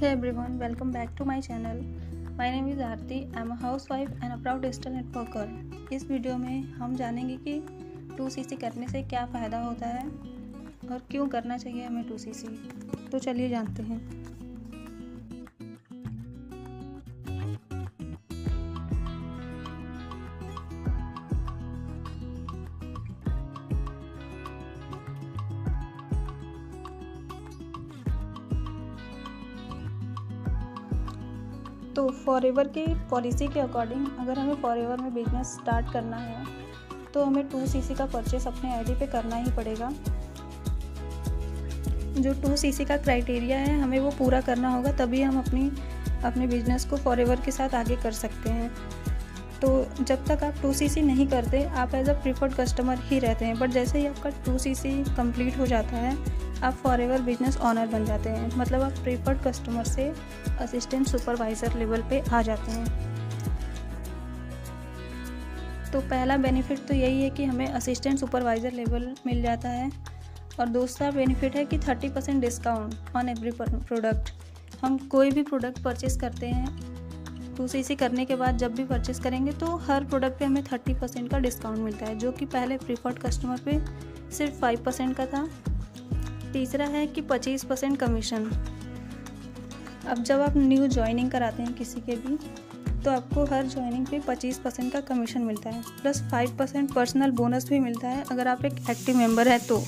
Hey everyone, welcome back to my channel. My name is Aarti. I am a housewife and a proud digital networker. इस video में हम जानेंगे कि 2cc करने से क्या फ़ायदा होता है और क्यों करना चाहिए हमें 2cc। तो चलिए जानते हैं। तो फॉरएवर की पॉलिसी के अकॉर्डिंग अगर हमें फॉरएवर में बिजनेस स्टार्ट करना है तो हमें 2cc का परचेस अपने आईडी पे करना ही पड़ेगा। जो 2cc का क्राइटेरिया है हमें वो पूरा करना होगा, तभी हम अपने बिजनेस को फॉरएवर के साथ आगे कर सकते हैं। तो जब तक आप 2cc नहीं करते आप एज अ प्रीफर्ड कस्टमर ही रहते हैं, बट जैसे ही आपका 2cc कंप्लीट हो जाता है आप फॉरएवर बिजनेस ऑनर बन जाते हैं। मतलब आप प्रीफर्ड कस्टमर से असिस्टेंट सुपरवाइज़र लेवल पे आ जाते हैं। तो पहला बेनिफिट तो यही है कि हमें असिस्टेंट सुपरवाइज़र लेवल मिल जाता है, और दूसरा बेनिफिट है कि 30% डिस्काउंट ऑन एवरी प्रोडक्ट। हम कोई भी प्रोडक्ट परचेस करते हैं 2cc करने के बाद जब भी परचेस करेंगे तो हर प्रोडक्ट पे हमें 30% का डिस्काउंट मिलता है, जो कि पहले प्रीफर्ड कस्टमर पे सिर्फ 5% का था। तीसरा है कि 25% कमीशन। अब जब आप न्यू ज्वाइनिंग कराते हैं किसी के भी तो आपको हर ज्वाइनिंग पे 25% का कमीशन मिलता है, प्लस 5% पर्सनल बोनस भी मिलता है अगर आप एक एक्टिव मेंबर हैं तो।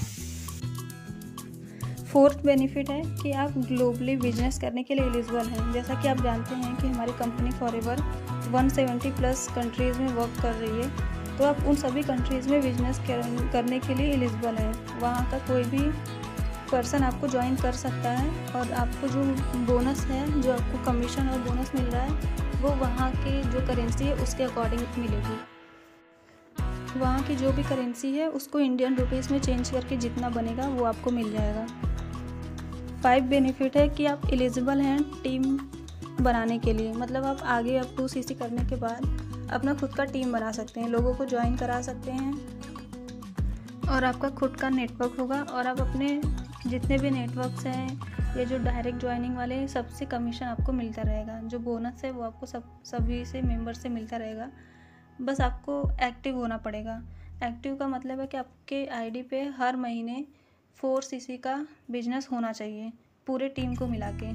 फोर्थ बेनिफिट है कि आप ग्लोबली बिजनेस करने के लिए एलिजिबल हैं। जैसा कि आप जानते हैं कि हमारी कंपनी फॉरएवर 170 प्लस कंट्रीज़ में वर्क कर रही है, तो आप उन सभी कंट्रीज़ में बिजनेस करने के लिए एलिजिबल हैं। वहाँ का कोई भी पर्सन आपको ज्वाइन कर सकता है, और आपको जो बोनस है, जो आपको कमीशन और बोनस मिल रहा है, वो वहाँ की जो करेंसी है उसके अकॉर्डिंग मिलेगी। वहाँ की जो भी करेंसी है उसको इंडियन रुपीज़ में चेंज करके जितना बनेगा वो आपको मिल जाएगा। 5 बेनिफिट है कि आप एलिजिबल हैं टीम बनाने के लिए। मतलब आप आगे 2cc करने के बाद अपना खुद का टीम बना सकते हैं, लोगों को ज्वाइन करा सकते हैं, और आपका खुद का नेटवर्क होगा, और आप अपने जितने भी नेटवर्क्स हैं या जो डायरेक्ट ज्वाइनिंग वाले हैं सबसे कमीशन आपको मिलता रहेगा। जो बोनस है वो आपको सभी से मेंबर से मिलता रहेगा। बस आपको एक्टिव होना पड़ेगा। एक्टिव का मतलब है कि आपके आईडी पे हर महीने 4cc का बिजनेस होना चाहिए पूरे टीम को मिला के।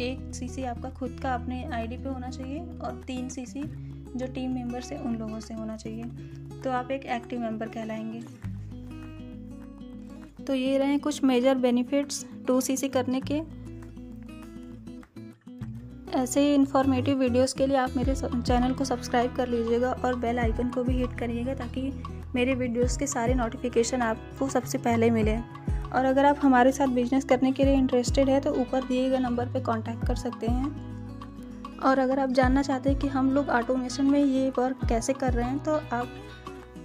1cc आपका खुद का अपने आईडी पे होना चाहिए, और 3cc जो टीम मेंबर्स हैं उन लोगों से होना चाहिए, तो आप एक एक्टिव मेंबर कहलाएंगे। तो ये रहे कुछ मेजर बेनिफिट्स 2cc करने के। ऐसे ही इन्फॉर्मेटिव वीडियोस के लिए आप मेरे चैनल को सब्सक्राइब कर लीजिएगा और बेल आइकन को भी हिट करिएगा, ताकि मेरे वीडियोस के सारे नोटिफिकेशन आपको सबसे पहले मिले। और अगर आप हमारे साथ बिजनेस करने के लिए इंटरेस्टेड है तो ऊपर दिए गए नंबर पे कांटेक्ट कर सकते हैं। और अगर आप जानना चाहते हैं कि हम लोग ऑटोमेशन में ये वर्क कैसे कर रहे हैं तो आप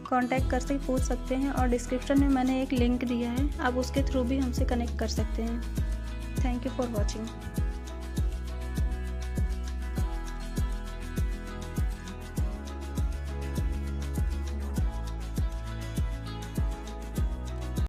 कांटेक्ट करके पूछ सकते हैं, और डिस्क्रिप्शन में मैंने एक लिंक दिया है, आप उसके थ्रू भी हमसे कनेक्ट कर सकते हैं। Thank you for watching.